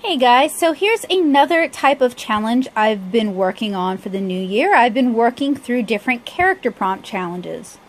Hey guys, so here's another type of challenge I've been working on for the new year. I've been working through different character prompt challenges.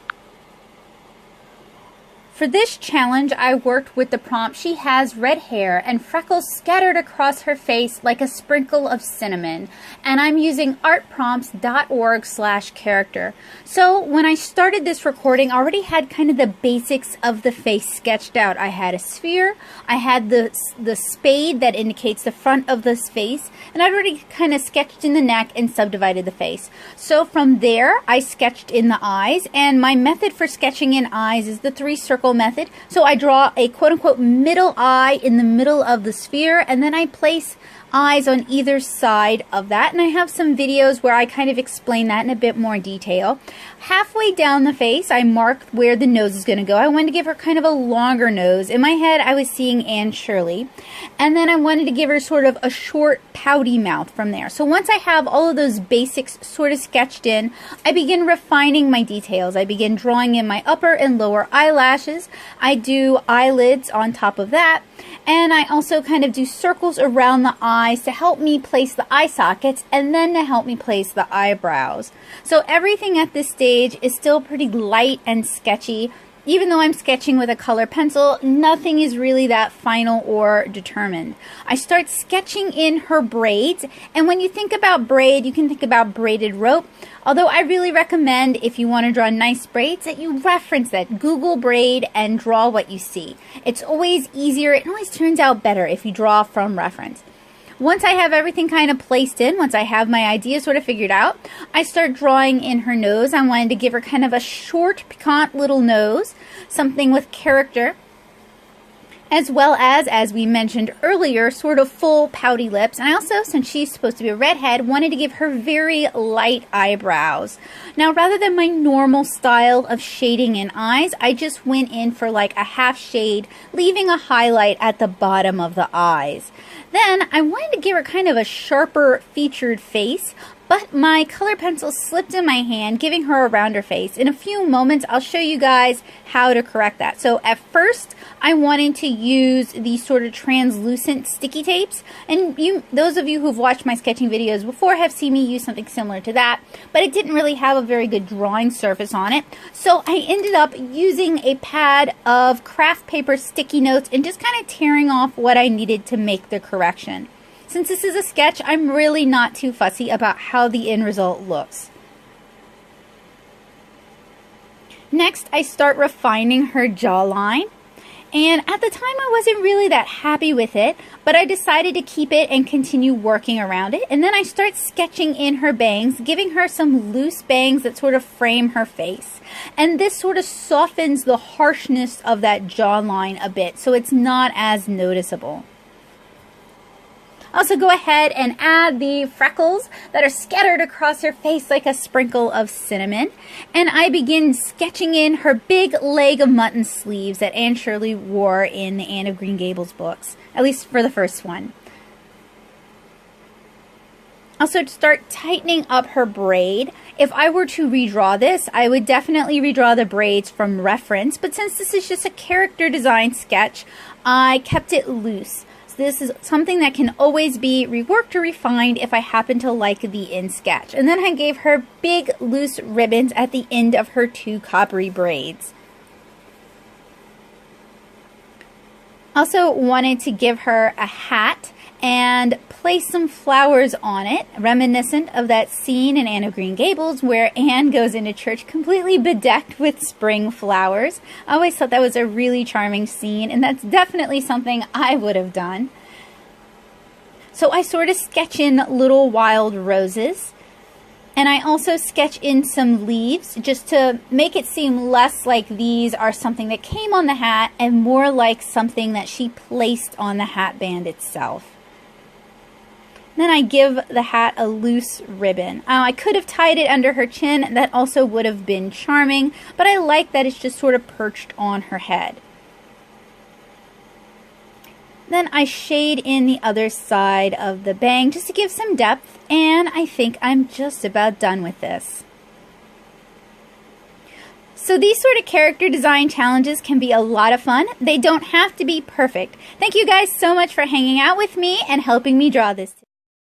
For this challenge, I worked with the prompt, "She has red hair and freckles scattered across her face like a sprinkle of cinnamon." And I'm using artprompts.org/character. So when I started this recording, I already had kind of the basics of the face sketched out. I had a sphere, I had the spade that indicates the front of this face, and I'd already kind of sketched in the neck and subdivided the face. So from there, I sketched in the eyes, and my method for sketching in eyes is the three-circle method. So I draw a quote-unquote middle eye in the middle of the sphere, and then I place eyes on either side of that, and I have some videos where I kind of explain that in a bit more detail. Halfway down the face, I marked where the nose is going to go. I wanted to give her kind of a longer nose. In my head, I was seeing Anne Shirley, and then I wanted to give her sort of a short, pouty mouth from there. So once I have all of those basics sort of sketched in, I begin refining my details. I begin drawing in my upper and lower eyelashes. I do eyelids on top of that, and I also kind of do circles around the eyes to help me place the eye sockets and then to help me place the eyebrows. So everything at this stage is still pretty light and sketchy. Even though I'm sketching with a color pencil, nothing is really that final or determined. I start sketching in her braids, and when you think about braid, you can think about braided rope. Although I really recommend, if you want to draw nice braids, that you reference that. Google braid and draw what you see. It's always easier, it always turns out better if you draw from reference. Once I have everything kind of placed in, once I have my idea sort of figured out, I start drawing in her nose. I wanted to give her kind of a short, piquant little nose, something with character, as well as we mentioned earlier, sort of full pouty lips. And I also, since she's supposed to be a redhead, wanted to give her very light eyebrows. Now, rather than my normal style of shading in eyes, I just went in for like a half shade, leaving a highlight at the bottom of the eyes. Then I wanted to give her kind of a sharper featured face, but my color pencil slipped in my hand, giving her a rounder face. In a few moments, I'll show you guys how to correct that. So at first, I wanted to use these sort of translucent sticky tapes. And those of you who've watched my sketching videos before have seen me use something similar to that, but it didn't really have a very good drawing surface on it. So I ended up using a pad of craft paper sticky notes and just kind of tearing off what I needed to make the correction. Since this is a sketch, I'm really not too fussy about how the end result looks. Next, I start refining her jawline. And at the time, I wasn't really that happy with it, but I decided to keep it and continue working around it. And then I start sketching in her bangs, giving her some loose bangs that sort of frame her face. And this sort of softens the harshness of that jawline a bit, so it's not as noticeable. Also, go ahead and add the freckles that are scattered across her face like a sprinkle of cinnamon. And I begin sketching in her big leg of mutton sleeves that Anne Shirley wore in the Anne of Green Gables books, at least for the first one. Also, to start tightening up her braid, if I were to redraw this, I would definitely redraw the braids from reference, but since this is just a character design sketch, I kept it loose. This is something that can always be reworked or refined if I happen to like the end sketch. And then I gave her big loose ribbons at the end of her two coppery braids. Also wanted to give her a hat and place some flowers on it, reminiscent of that scene in Anne of Green Gables where Anne goes into church completely bedecked with spring flowers. I always thought that was a really charming scene, and that's definitely something I would have done. So I sort of sketch in little wild roses, and I also sketch in some leaves just to make it seem less like these are something that came on the hat and more like something that she placed on the hat band itself. Then I give the hat a loose ribbon. I could have tied it under her chin. That also would have been charming, but I like that it's just sort of perched on her head. Then I shade in the other side of the bang just to give some depth, and I think I'm just about done with this. So these sort of character design challenges can be a lot of fun. They don't have to be perfect. Thank you guys so much for hanging out with me and helping me draw this.